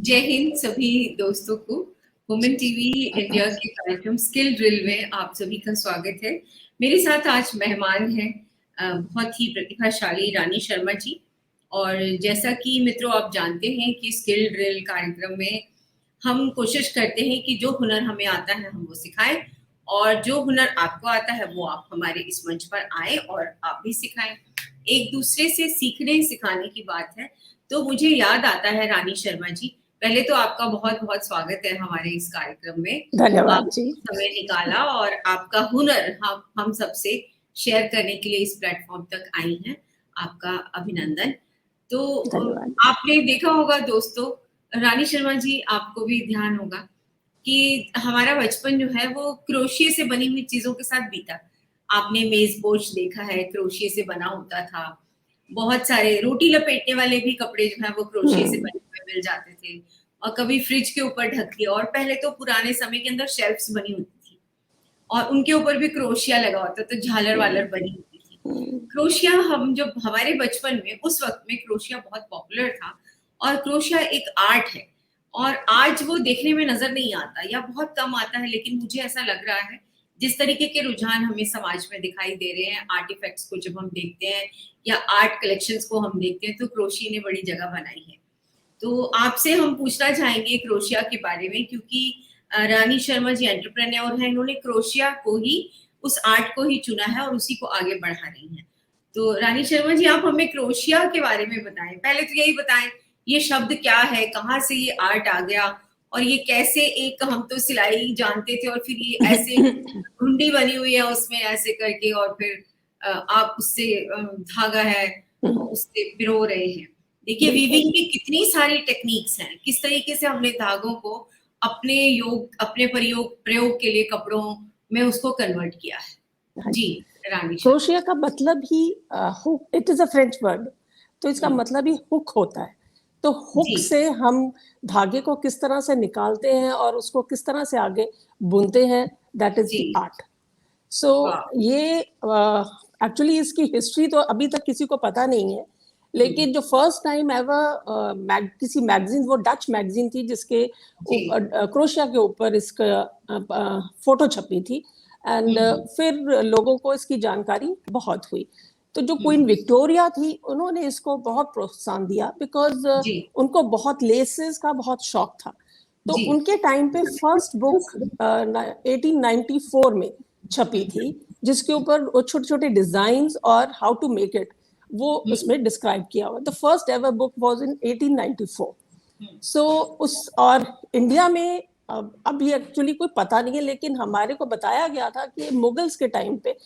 जय हिंद सभी दोस्तों को। वुमेन टीवी इंडिया के कार्यक्रम स्किल ड्रिल में आप सभी का स्वागत है। मेरे साथ आज मेहमान हैं बहुत ही प्रतिभाशाली रानी शर्मा जी। और जैसा कि मित्रों आप जानते हैं कि स्किल ड्रिल कार्यक्रम में हम कोशिश करते हैं कि जो हुनर हमें आता है हम वो सिखाएं, और जो हुनर आपको आता है वो आप हमारे इस मंच पर आए और आप भी सिखाएं। एक दूसरे से सीखने सिखाने की बात है। तो मुझे याद आता है रानी शर्मा जी, पहले तो आपका बहुत बहुत स्वागत है हमारे इस कार्यक्रम में। धन्यवाद जी। समय निकाला और आपका हुनर हम सबसे शेयर करने के लिए इस प्लेटफॉर्म तक आई हैं, आपका अभिनंदन। तो आपने देखा होगा दोस्तों, रानी शर्मा जी आपको भी ध्यान होगा कि हमारा बचपन जो है वो क्रोशिये से बनी हुई चीजों के साथ बीता। आपने मेजपोश देखा है, क्रोशिये से बना होता था। बहुत सारे रोटी लपेटने वाले भी कपड़े जो है वो क्रोशिये से बने हुए मिल जाते थे, और कभी फ्रिज के ऊपर ढक दिया। और पहले तो पुराने समय के अंदर शेल्फ्स बनी होती थी और उनके ऊपर भी क्रोशिया लगा होता, तो झालर वालर बनी होती थी। क्रोशिया हम जब हमारे बचपन में, उस वक्त में क्रोशिया बहुत पॉपुलर था, और क्रोशिया एक आर्ट है। और आज वो देखने में नजर नहीं आता या बहुत कम आता है, लेकिन मुझे ऐसा लग रहा है जिस तरीके के रुझान हमें समाज में दिखाई दे रहे हैं, आर्टिफैक्ट्स को जब हम देखते हैं या आर्ट कलेक्शंस को हम देखते हैं, तो क्रोशिया ने बड़ी जगह बनाई है। तो आपसे हम पूछना चाहेंगे क्रोशिया के बारे में, क्योंकि रानी शर्मा जी एंटरप्रेन्योर हैं। इन्होंने क्रोशिया को ही, उस आर्ट को ही चुना है और उसी को आगे बढ़ा रही हैं। तो रानी शर्मा जी, आप हमें क्रोशिया के बारे में बताएं। पहले तो यही बताएं, ये शब्द क्या है, कहाँ से ये आर्ट आ गया, और ये कैसे, एक हम तो सिलाई जानते थे और फिर ये ऐसे घुंडी बनी हुई है उसमें ऐसे करके, और फिर आप उससे धागा है उससे पिरो रहे हैं। देखिए वीविंग की कितनी सारी टेक्निक्स हैं, किस तरीके से हमने धागों को अपने प्रयोग के लिए कपड़ों में उसको कन्वर्ट किया है। जी रानी। क्रोशिया का मतलब ही hook, it is a French word, तो इसका मतलब ही हुक होता है। तो हुक से हम धागे को किस तरह से निकालते हैं और उसको किस तरह से आगे बुनते हैं, दैट इज द आर्ट। सो ये एक्चुअली इसकी हिस्ट्री तो अभी तक किसी को पता नहीं है, लेकिन जो फर्स्ट टाइम एवर किसी मैगजीन, वो डच मैगजीन थी जिसके क्रोशिया के ऊपर इसका फोटो छपी थी, एंड फिर लोगों को इसकी जानकारी बहुत हुई। तो जो क्वीन विक्टोरिया थी, उन्होंने इसको बहुत प्रोत्साहन दिया, बिकॉज उनको बहुत लेसेस का बहुत शौक था। तो उनके टाइम पे फर्स्ट बुक 1894 में छपी थी, जिसके ऊपर छोटे छोटे डिजाइन्स और हाउ टू मेक इट वो उसमें डिस्क्राइब किया हुआ। The first ever book was in 1894। सो और इंडिया में अभी एक्चुअली कोई पता नहीं है, लेकिन हमारे को बताया गया था कि मुगल्स के टाइम पे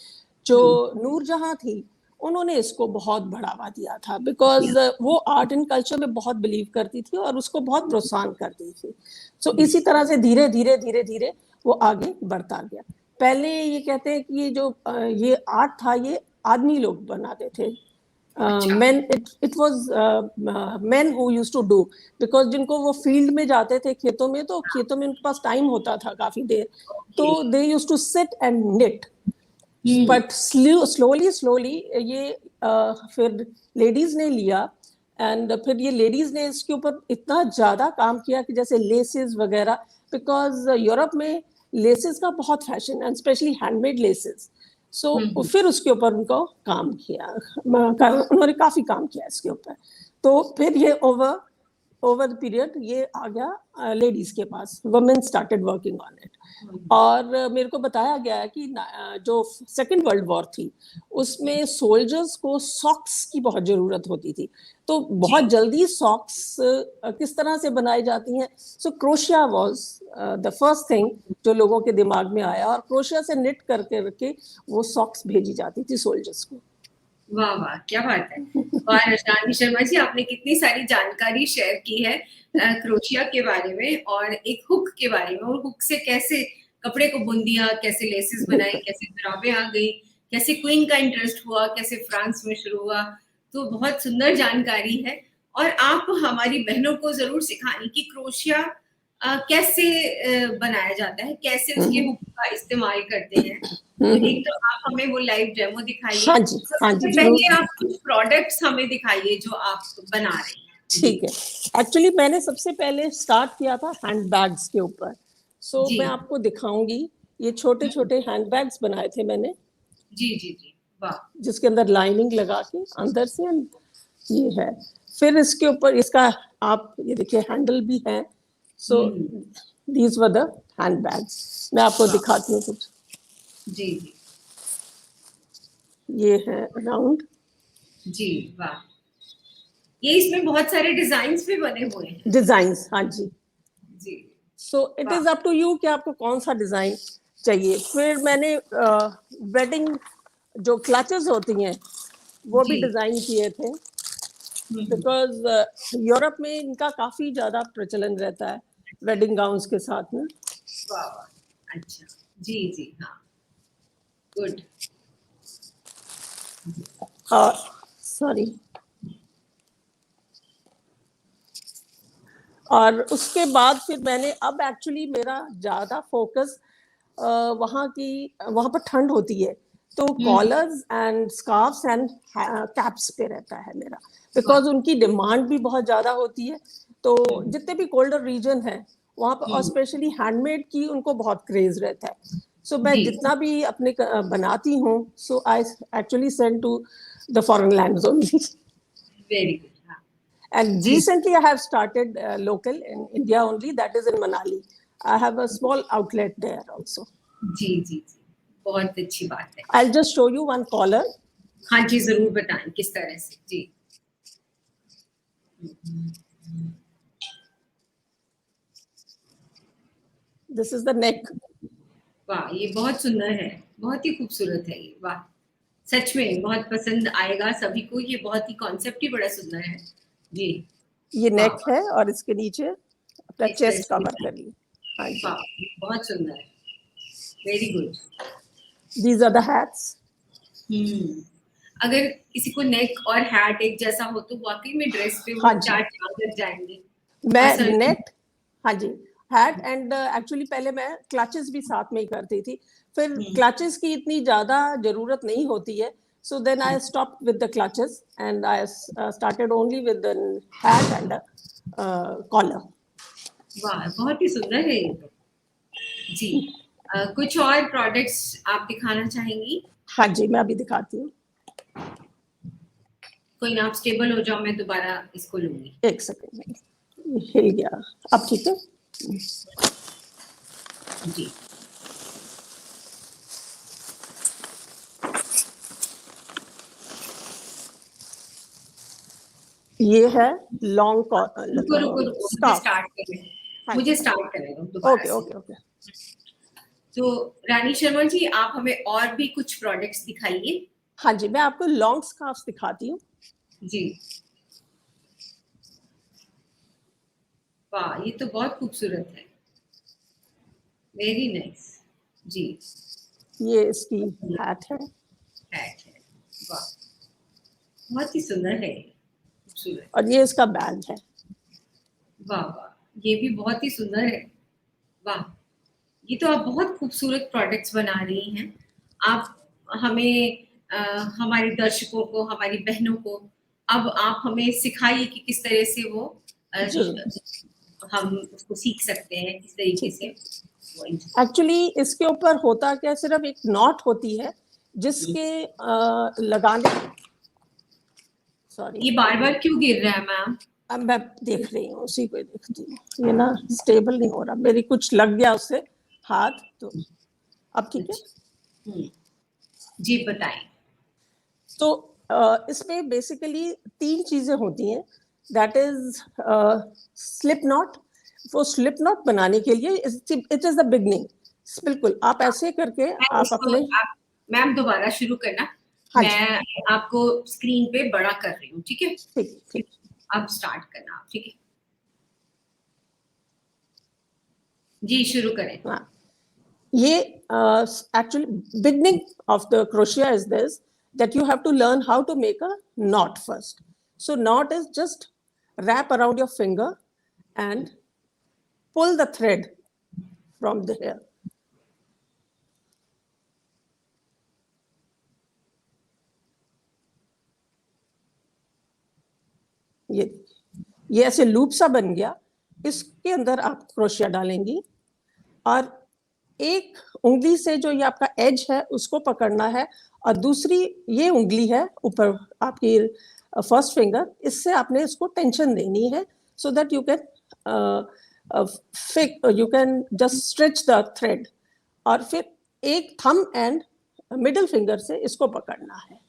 जो नूरजहां थी, उन्होंने इसको बहुत बढ़ावा दिया था, बिकॉज वो आर्ट एंड कल्चर में बहुत बिलीव करती थी और उसको बहुत प्रोत्साहन करती थी। सो इसी तरह से धीरे धीरे धीरे धीरे वो आगे बढ़ता गया। पहले ये कहते हैं कि ये जो ये आर्ट था, ये आदमी लोग बनाते थे। men it was men who used to do, because जिनको वो फील्ड में जाते थे खेतों में, तो खेतों में उनके पास टाइम होता था काफी देर, तो they used to sit and knit. but slowly ये फिर लेडीज ने लिया, एंड फिर ये लेडीज ने इसके ऊपर इतना ज्यादा काम किया कि जैसे लेसेस वगैरह, बिकॉज यूरोप में लेसेस का बहुत fashion, and especially handmade laces. So फिर उसके ऊपर उनको काम किया, उन्होंने काफी काम किया इसके ऊपर। तो फिर ये ओवर द पीरियड ये आ गया लेडीज के पास, women started working on it. और मेरे को बताया गया है कि जो सेकेंड वर्ल्ड वॉर थी, उसमें सोल्जर्स को सॉक्स की बहुत जरूरत होती थी, तो बहुत जल्दी सॉक्स किस तरह से बनाई जाती हैं। So crochet was the first thing जो लोगों के दिमाग में आया, और क्रोशिया से निट करके रखे वो सॉक्स भेजी जाती थी सोल्जर्स को। वाह वाह, क्या बात है। और रानी शर्मा जी, आपने कितनी सारी जानकारी शेयर की है क्रोशिया के बारे में और एक हुक के बारे में, और हुक से कैसे कपड़े को बुन दिया, कैसे लेसेस बनाई, कैसे जुराबें आ गई, कैसे क्वीन का इंटरेस्ट हुआ, कैसे फ्रांस में शुरू हुआ। तो बहुत सुंदर जानकारी है, और आप हमारी बहनों को जरूर सिखाएं कि क्रोशिया कैसे बनाया जाता है, कैसे उसके हुक का इस्तेमाल करते हैं। तो एक तो आप हमें वो लाइव डेमो दिखाइए। हाँ जी, हाँ जी, पहले आप कुछ प्रोडक्ट्स हमें दिखाइए जो आप बना रही हैं। ठीक है। एक्चुअली मैंने सबसे पहले स्टार्ट किया था हैंड बैग्स के ऊपर। सो मैं आपको दिखाऊंगी, ये छोटे छोटे हैंड बैग्स बनाए थे मैंने। जी जी जी, वाह। जिसके अंदर लाइनिंग लगा के अंदर से ये है। फिर इसके ऊपर इसका आप ये देखिए हैंडल भी है। So these were the hand bags. मैं आपको दिखाती हूँ कुछ। जी जी, ये है राउंड। जी वाह। ये इसमें बहुत सारे डिजाइन्स भी बने हुए हैं। डिजाइन्स, हाँ जी। जी, so it is up to you कि आपको कौन सा डिजाइन चाहिए। फिर मैंने वेडिंग जो क्लचेस होती हैं वो भी डिजाइन किए थे, बिकॉज यूरोप में इनका काफी ज्यादा प्रचलन रहता है वेडिंग गाउन्स के साथ में। वाह वाह, अच्छा, जी जी, हाँ, गुड। हाँ, सॉरी। और उसके बाद फिर मैंने अब एक्चुअली मेरा ज्यादा फोकस वहाँ पर ठंड होती है तो collars and scarfs and caps पे रहता है मेरा, बिकॉज उनकी डिमांड भी बहुत ज्यादा होती है। तो जितने भी कोल्डर रीजन है वहाँ पर, और स्पेशली हैंडमेड की उनको बहुत क्रेज रहता है। सो मैं जितना भी अपने बनाती हूँ, so I actually send to the foreign lands only. Very good. And जी recently I have started local in India only, that is in Manali. I have a small outlet there also. जी जी जी, बहुत अच्छी बात है। I'll just show you one collar. हाँ जी, जरूर बताएं किस तरह से। जी, This is the neck. वाह, ये बहुत सुंदर है, बहुत ही खूबसूरत है ये, वाह। सच में बहुत पसंद आएगा सभी को, ये बहुत ही कॉन्सेप्ट ही बड़ा सुंदर है। जी, ये वाह नेक है और इसके नीचे अपना इस तरह चेस्ट से, कवर करिए। हाँ जी। वाह, बहुत सुंदर है, very good. These are the hats. अगर किसी को नेक और हैट एक जैसा हो तो वाकई में ड्रेस पे वो हाँ जी। चार चांद लग जाएंगे। और मैं सर, नेट, हाँ जी, हैट एंड एक्चुअली पहले मैं क्लचेस भी साथ में ही करती थी। फिर क्लचेस की इतनी ज्यादा जरूरत नहीं होती है, so then I stop with the clutches and I started only with the hat and collar. वाह, बहुत ही सुंदर है ये तो। जी, कुछ और प्रोडक्ट्स आप दिखाना चाहेंगी? हाँ जी, मैं अभी दिखाती हूँ। कोई ना, आप स्टेबल हो जाओ, मैं दोबारा इसको लूंगी। एक सेकेंड में हिल गया, अब ठीक है। जी, ये है लॉन्ग रुको रुको रुको, मुझे स्कार्फ। स्टार्ट करने दो, हाँ मुझे जी, स्टार्ट करने दो दोबारा ओके से। Okay okay. तो रानी शर्मा जी, आप हमें और भी कुछ प्रोडक्ट्स दिखाइए। हाँ जी, मैं आपको लॉन्ग स्कार्फ दिखाती हूँ। जी, वाह, ये तो बहुत खूबसूरत है, वेरी नाइस। जी, ये इसकी हैट है। हैट है, वाह, बहुत ही सुंदर है, खूबसूरत। और ये इसका बैग है। वाह वाह, ये भी बहुत ही सुंदर है, वाह। ये तो आप बहुत खूबसूरत प्रोडक्ट्स बना रही हैं। आप हमें हमारे दर्शकों को, हमारी बहनों को अब आप हमें सिखाइए कि किस तरह से वो जरूर, हम उसको सीख सकते हैं, किस तरीके ठीक से है। वो एक्चुअली इसके ऊपर होता क्या, सिर्फ एक नॉट होती है जिसके लगाने, सॉरी ये बार बार क्यों गिर रहा है मैम? अब मैं देख रही हूँ, उसी को देखती हूँ। ये ना स्टेबल नहीं हो रहा, मेरी कुछ लग गया उससे हाथ, तो अब ठीक है। अच्छा, जी बताएं। तो इसमें बेसिकली तीन चीजें होती हैं, दैट इज स्लिप नॉट। वो स्लिप नॉट बनाने के लिए इट इज द बिगनिंग। बिल्कुल आप ऐसे करके मैं आप इसको, अपने, आप मैम दोबारा शुरू करना। हाँ जी, मैं आपको स्क्रीन पे बड़ा कर रही हूँ, ठीक है? ठीक ठीक। अब स्टार्ट करना आप, ठीक है? जी, शुरू करें। हाँ, ये actually beginning of the crochet is this, that you have to learn how to make a knot first. So knot is just wrap around your finger and pull the thread from the hair. ये ऐसे loop सा बन गया, इसके अंदर आप crochet डालेंगी और एक उंगली से जो ये आपका एज है उसको पकड़ना है और दूसरी ये उंगली है ऊपर आपकी फर्स्ट फिंगर, इससे आपने इसको टेंशन देनी है so that you can just stretch the thread और फिर एक थंब एंड मिडिल फिंगर से इसको पकड़ना है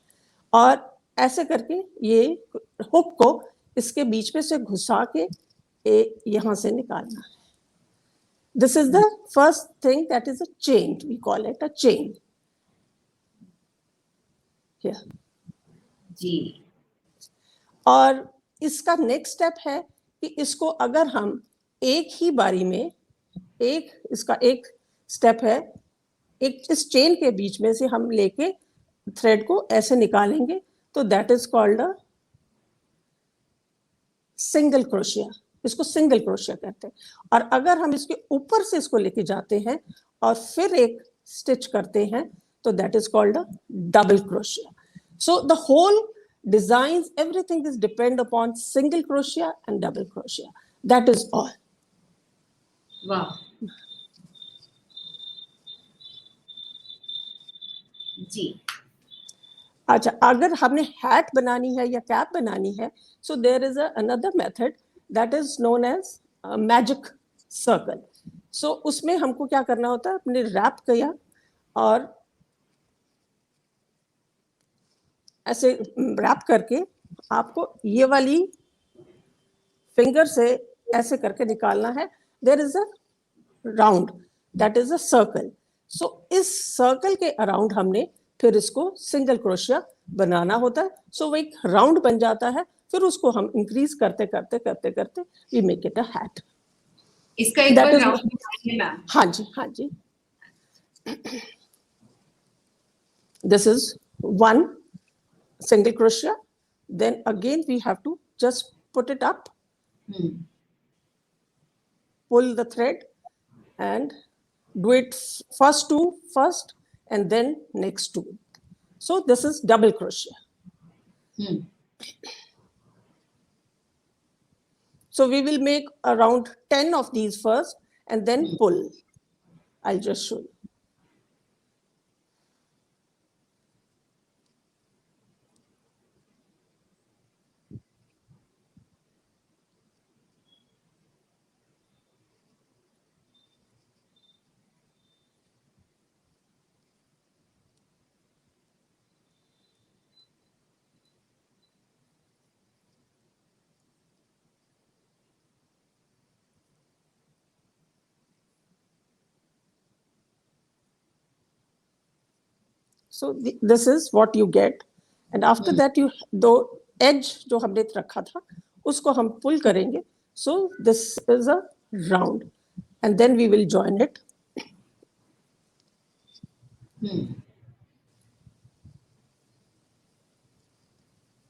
और ऐसे करके ये हुक को इसके बीच में से घुसा के यहाँ से निकालना है. This is the first thing, that is a chain. We call it a chain. Yeah. जी. और इसका नेक्स्ट स्टेप है कि इसको अगर हम एक ही बारी में इसका एक स्टेप है, एक इस चेन के बीच में से हम लेके थ्रेड को ऐसे निकालेंगे तो that is called a single crochet. इसको सिंगल क्रोशिया कहते हैं. और अगर हम इसके ऊपर से इसको लेके जाते हैं और फिर एक स्टिच करते हैं तो that is called a double crochet. So the whole designs, everything is depend upon single crochet and double crochet. That is all. Wow. जी. अच्छा, अगर हमने हैट बनानी है या कैप बनानी है, so there is another method that is known as magic circle. So उसमें हमको क्या करना होता है, अपने रैप किया और ऐसे रैप करके आपको ये वाली फिंगर से ऐसे करके निकालना है. There is a round, that is a circle. So इस सर्कल के अराउंड हमने फिर इसको सिंगल क्रोशिया बनाना होता है. सो वो एक राउंड बन जाता है. फिर उसको हम इंक्रीज करते करते करते करते we make it a hat. इसका एक बार राउंड दिखाइए मैम. हाँ जी, हाँ जी. This is one single crochet, then again we have to just put it up, pull the thread and do it first two first and then next two. So this is double crochet. So we will make around 10 of these first and then pull. I'll just show you. So this is what you get, and after that you दो edge जो हमने रखा था उसको हम pull करेंगे. So this is a round, and then we will join it.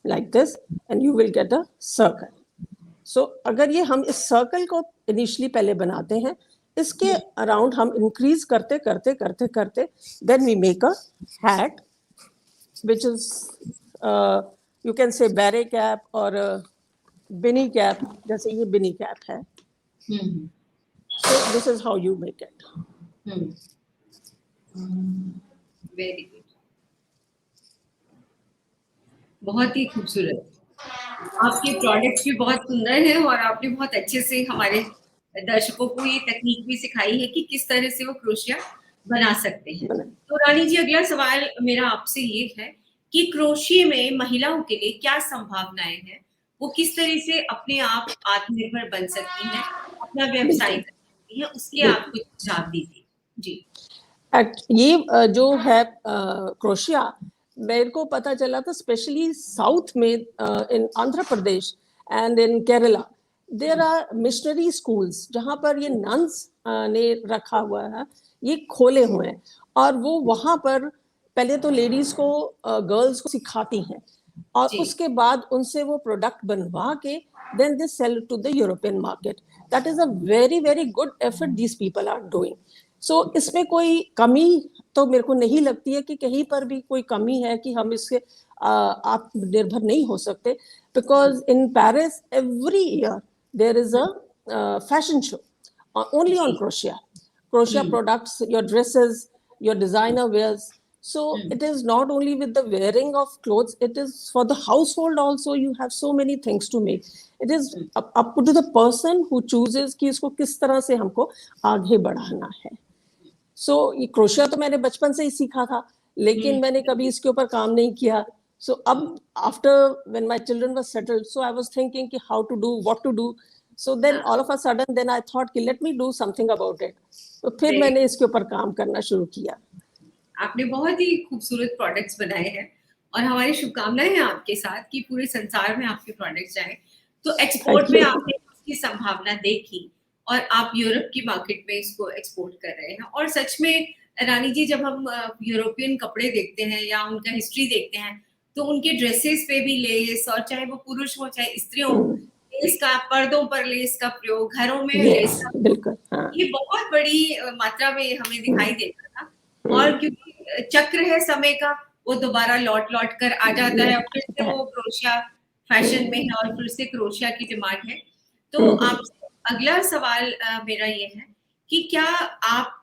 Like this, and you will get a circle. So अगर ये हम इस circle को initially पहले बनाते हैं, इसके अराउंड हम इंक्रीज करते करते करते करते then we make a hat which is you can say beret cap और बिनी कैप. जैसे ये बिनी कैप है. So this is how you make it. Very good. बहुत ही खूबसूरत. आपके प्रोडक्ट्स भी बहुत सुंदर हैं और आपने बहुत अच्छे से हमारे दर्शकों को ये तकनीक भी सिखाई है कि किस तरह से वो क्रोशिया बना सकते हैं. तो रानी जी, अगला सवाल मेरा आपसे ये है कि क्रोशिया में महिलाओं के लिए क्या संभावनाएं हैं, वो किस तरह से अपने आप आत्मनिर्भर बन सकती हैं, अपना व्यवसाय कर सकती हैं, उसके आप कुछ सुझाव दीजिए. जी. ये जो है क्रोशिया मेरे को पता चला था स्पेशली साउथ में in Andhra Pradesh and in Kerala. There are missionary schools जहाँ पर ये नन्स ने रखा हुआ है, ये खोले हुए हैं और वो वहाँ पर पहले तो लेडीज को गर्ल्स को सिखाती हैं और उसके बाद उनसे वो प्रोडक्ट बनवा के then they sell to the European market. That is a very very good effort these people are doing. So इसमें कोई कमी तो मेरे को नहीं लगती है कि कहीं पर भी कोई कमी है कि हम इससे आत्मनिर्भर नहीं हो सकते, because in Paris every year there is a fashion show only on जी। crochet products, your dresses, your designer wears. So it is not only with the wearing of clothes, it is for the household also. You have so many things to make. It is up to the person who chooses कि इसको किस तरह से हमको आगे बढ़ाना है. सो ये क्रोशिया तो मैंने बचपन से ही सीखा था, लेकिन मैंने कभी इसके ऊपर काम नहीं किया. सो अब after when my children was settled, so I was thinking कि how to do, what to do. So then all of a sudden then I thought कि let me do something about it. तो फिर मैंने इसके ऊपर काम करना शुरू किया. आपने बहुत ही खूबसूरत प्रोडक्ट्स बनाए हैं और हमारी शुभकामनाएं हैं आपके साथ कि पूरे संसार में आपके प्रोडक्ट्स जाएं. तो एक्सपोर्ट में आपने उसकी संभावना देखी और आप यूरोप की मार्केट में इसको एक्सपोर्ट कर रहे हैं. और सच में रानी जी, जब हम यूरोपियन कपड़े देखते हैं या उनका हिस्ट्री देखते हैं तो उनके ड्रेसेस पे भी लेस, और चाहे वो पुरुष हो चाहे स्त्री हो, लेस का, पर्दों पर लेस का प्रयोग, घरों में लेस का, बिल्कुल, हाँ. ये बहुत बड़ी मात्रा में हमें दिखाई देता था. और क्योंकि चक्र है समय का, वो दोबारा लौट लौट कर आ जाता है और फिर से वो क्रोशिया फैशन में है और फिर से क्रोशिया की डिमांड है. तो आपसे अगला सवाल मेरा ये है कि क्या आप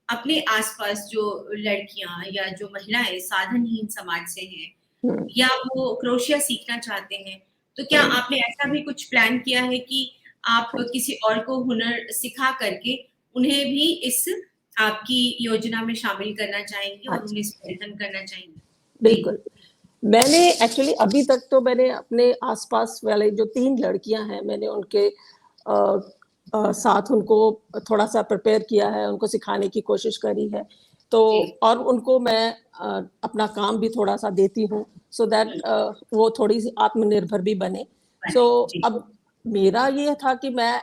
अपने आसपास जो लड़कियां या जो महिलाएं साधनहीन समाज से हैं या वो क्रोशिया सीखना चाहते हैं, तो क्या आपने ऐसा भी कुछ प्लान किया है कि आप किसी और को हुनर सिखा करके उन्हें भी इस आपकी योजना में शामिल करना चाहेंगे और उन्हें स्ट्रेंथन करना चाहेंगे? बिल्कुल. मैंने एक्चुअली अभी तक तो मैंने अपने आसपास वाले जो 3 लड़कियां हैं, मैंने उनके साथ उनको थोड़ा सा प्रिपेयर किया है, उनको सिखाने की कोशिश करी है. तो और उनको मैं अपना काम भी थोड़ा सा देती हूँ, सो दैट वो थोड़ी सी आत्मनिर्भर भी बने. सो अब मेरा ये था कि मैं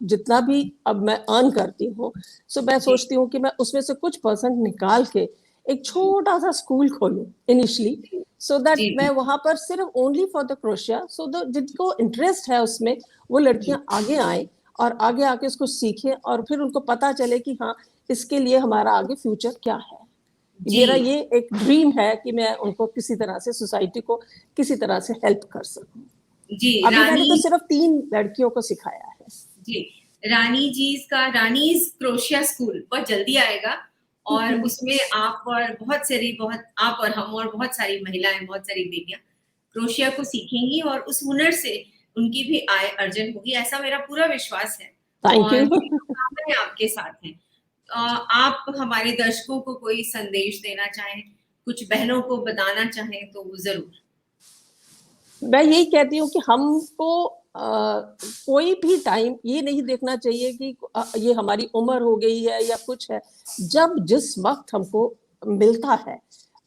जितना भी अब मैं अर्न करती हूँ, सो मैं सोचती हूँ कि मैं उसमें से कुछ परसेंट निकाल के एक छोटा सा स्कूल खोलूं इनिशियली, सो दैट मैं वहां पर सिर्फ ओनली फॉर द क्रोशिया, सो जिनको इंटरेस्ट है उसमें वो लड़कियां आगे आए और आगे आके उसको सीखें और फिर उनको पता चले कि हाँ, इसके लिए हमारा आगे फ्यूचर क्या है. मेरा ये एक ड्रीम है कि मैं उनको किसी तरह से, सोसाइटी को किसी तरह से हेल्प कर सकूं. अभी मैंने तो सिर्फ 3 लड़कियों को सिखाया है. जी, रानी जी का रानीज क्रोशिया स्कूल बहुत जल्दी आएगा और उसमें आप और बहुत सारी महिलाएं, बहुत सारी बेटियां क्रोशिया को सीखेंगी और उस हुनर से उनकी भी आय अर्जन होगी, ऐसा मेरा पूरा विश्वास है. Thank you. शुभकामनाएं आपके साथ हैं. आप हमारे दर्शकों को कोई संदेश देना चाहें, कुछ बहनों को बताना चाहें तो वो जरूर. मैं यही कहती हूँ कि हमको कोई भी टाइम ये नहीं देखना चाहिए कि ये हमारी उम्र हो गई है या कुछ है. जब जिस वक्त हमको मिलता है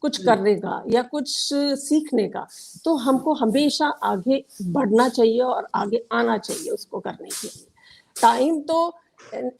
कुछ करने का या कुछ सीखने का, तो हमको हमेशा आगे बढ़ना चाहिए और आगे आना चाहिए उसको करने के लिए. टाइम तो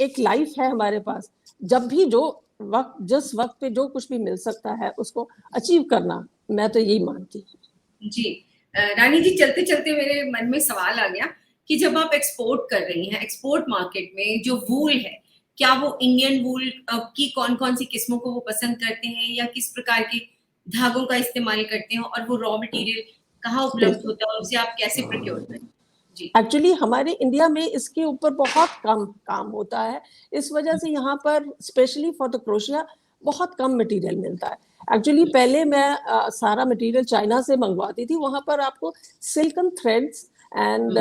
एक लाइफ है हमारे पास, जब भी जो वक्त, जिस वक्त पे जो कुछ भी मिल सकता है उसको अचीव करना, मैं तो यही मानती हूँ. जी, रानी जी, चलते चलते मेरे मन में सवाल आ गया कि जब आप एक्सपोर्ट कर रही हैं, एक्सपोर्ट मार्केट में जो वूल है, क्या वो इंडियन वूल की कौन-कौन सी किस्मों को वो पसंद करते हैं या किस प्रकार के धागों का इस्तेमाल करते हैं और वो रॉ मटेरियल कहाँ उपलब्ध होता है और उसे आप कैसे प्रोक्योर करते हैं? जी. एक्चुअली हमारे इंडिया में इसके ऊपर बहुत कम काम होता है, इस वजह से यहाँ पर स्पेशली फॉर द क्रोशिया बहुत कम मटेरियल मिलता है. एक्चुअली पहले मैं सारा मटेरियल चाइना से मंगवाती थी. वहां पर आपको silken threads and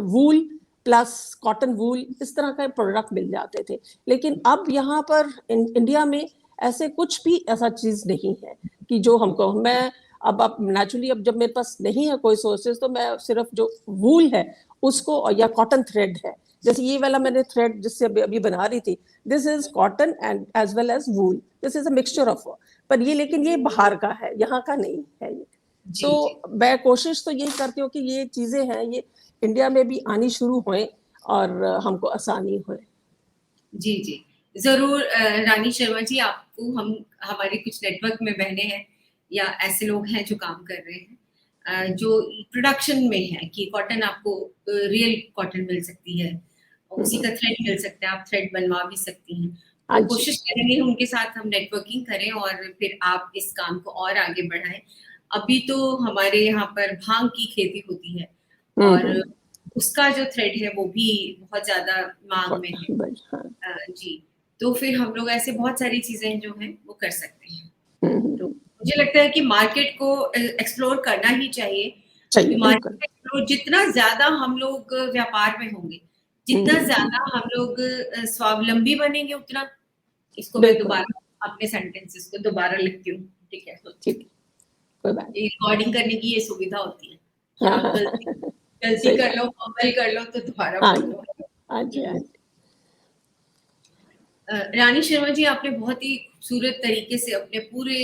wool plus cotton wool इस तरह का प्रोडक्ट मिल जाते थे. लेकिन अब यहाँ पर इंडिया में ऐसे कुछ भी ऐसा चीज नहीं है कि जो हमको, मैं अब नेचुरली अब जब मेरे पास नहीं है कोई सोर्सेज, तो मैं सिर्फ जो वूल है उसको या कॉटन थ्रेड है, जैसे ये वाला मैंने थ्रेड जिससे अभी बना रही थी, this is cotton and as well as wool, this is a mixture of, पर ये लेकिन ये बाहर का है, यहाँ का नहीं है ये. तो मैं कोशिश तो यही करती हूँ कि ये चीजें हैं ये इंडिया में भी आनी शुरू होए और हमको आसानी होए. जी जी, जरूर. रानी शर्मा जी, आपको हम, हमारे कुछ नेटवर्क में बहने हैं या ऐसे लोग हैं जो काम कर रहे हैं जो प्रोडक्शन में है कि कॉटन आपको रियल कॉटन मिल सकती है, उसी का थ्रेड मिल सकता है, आप थ्रेड बनवा भी सकती हैं. हाँ तो जी। कोशिश करेंगे उनके साथ हम नेटवर्किंग करें और फिर आप इस काम को और आगे बढ़ाएँ। अभी तो हमारे यहाँ पर भांग की खेती होती है और हुँ। उसका जो थ्रेड है वो भी बहुत ज़्यादा माँग ब में है। बल हाँ। जी, तो फिर हम लोग ऐसे बहुत सारी चीज़ें जो हैं वो कर सकते हैं। हुँ, हुँ, तो हुँ। मुझे लगता है कि मार्केट को एक्सप्लोर करना ही चाहिए क्योंकि चाहिए, बिल्कुल। मार्केट एक्सप्लोर जितना ज़्यादा हम लोग व्यापार में होंगे, हुँ, जितना हुँ। ज़्यादा हम लोग स्वावलंबी बनेंगे उतना इसको मैं बिल्कुल। दोबारा अपने सेंटेंसेस को दोबारा लिखती हूँ, ठीक है? ठीक है, कोई बात ये रिकॉर्डिंग करने की ये सुविधा होती है कि हाँ, आप हाँ। गलती गलती सही कर बात। लो, फंबल कर लो तो दोबारा हाँ बोल जी। लो। हाँ जी, हाँ हुँ। जी। रानी शर्मा जी आपने बहुत ही खूबसूरत तरीके से अपने पूरे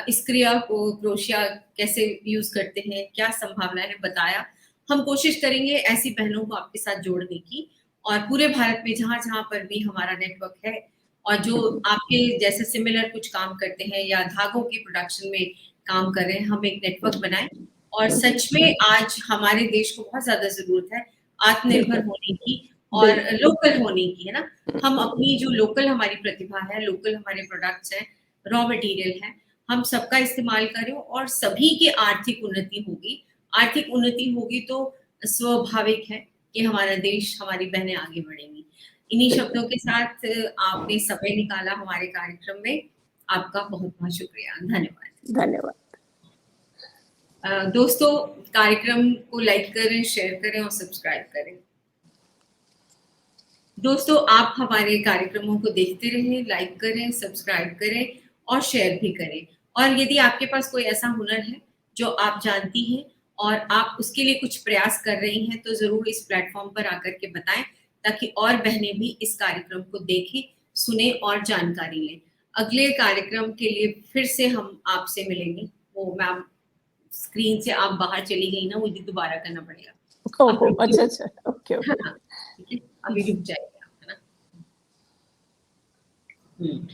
इस क्रिया को क्रोशिया कैसे यूज़ करते हैं, क्या संभावनाएँ हैं बताया। हम कोशिश करेंगे ऐसी बहनों को आपके साथ जोड़ने की और पूरे भारत में जहाँ-जहाँ पर भी हमारा नेटवर्क है और जो हुँ, हुँ। आपके जैसे सिमिलर कुछ काम करते हैं या धागों की प्रोडक्शन में काम कर रहे हैं, हम एक हुँ, नेटवर्क बनाएँ और हुँ, हुँ। सच में आज हमारे देश को बहुत ज़्यादा ज़रूरत है आत्मनिर्भर बिल्कुल, होने की और बिल्कुल। लोकल होने की, है ना? हुँ, हम हुँ, हुँ। अपनी जो लोकल हमारी प्रतिभा है, लोकल हमारे प्रोडक्ट्स हैं, रॉ मटेरियल है, हम सबका इस्तेमाल करें और सभी की आर्थिक उन्नति होगी। आर्थिक उन्नति होगी तो स्वाभाविक है कि हमारा देश, हमारी बहनें आगे बढ़ेंगी। इन्हीं बिल्कुल। शब्दों के साथ आपने समय निकाला हमारे कार्यक्रम में, आपका बहुत-बहुत शुक्रिया। धन्यवाद। धन्यवाद। दोस्तों कार्यक्रम को लाइक करें, शेयर करें और सब्सक्राइब करें। दोस्तों आप हमारे कार्यक्रमों को देखते रहें, लाइक करें, सब्सक्राइब करें और शेयर भी करें। और यदि आपके पास कोई ऐसा हुनर है जो आप जानती हैं और आप उसके लिए कुछ प्रयास कर रही हैं, तो ज़रूर इस प्लेटफ़ॉर्म पर आकर के बताएँ, ताकि और बहनें भी इस कार्यक्रम को देखें, सुनें और जानकारी लें। अगले कार्यक्रम के लिए फिर से हम आपसे मिलेंगे। वो मैम स्क्रीन से आप बाहर चली गई ना, मुझे दोबारा करना पड़ेगा। आप ओहो! रुकिए। अच्छा, अच्छा। ओके, हाँ, ओके। हाँ, ठीक है? अभी रुक जाइए आप, है ना? हुँ।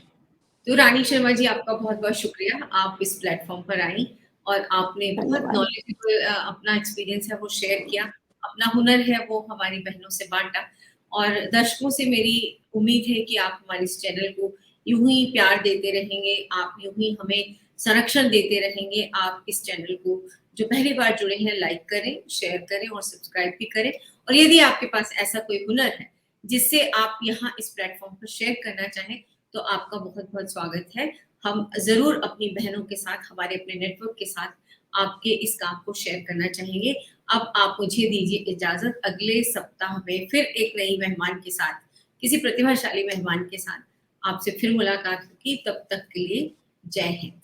तो रानी शर्मा जी आपका बहुत-बहुत शुक्रिया, आप इस प्लेटफ़ॉर्म पर आईं और आपने बहुत धन्यवाद। नॉलेजेबल अपना एक्सपीरियंस है वो शेयर किया, अपना हुनर है वो हमारी बहनों से बाँटा और दर्शकों से मेरी उम्मीद है कि आप हमारे इस चैनल को यूँ ही प्यार देते रहेंगे, आप यूँ ही हमें संरक्षण देते रहेंगे। आप इस चैनल को जो पहली बार जुड़े हैं लाइक करें, शेयर करें और सब्सक्राइब भी करें और यदि आपके पास ऐसा कोई हुनर है, जिससे आप यहाँ इस प्लेटफ़ॉर्म पर शेयर करना चाहें, तो आपका बहुत-बहुत स्वागत है। हम ज़रूर अपनी बहनों के साथ, हमारे अपने नेटवर्क के साथ आपके इस काम को शेयर करना चाहेंगे। अब आप मुझे दीजिए इजाज़त, अगले सप्ताह में फिर एक नई मेहमान के साथ, किसी प्रतिभाशाली मेहमान के साथ आपसे फिर मुलाकात होगी। तब तक के लिए जय हिंद।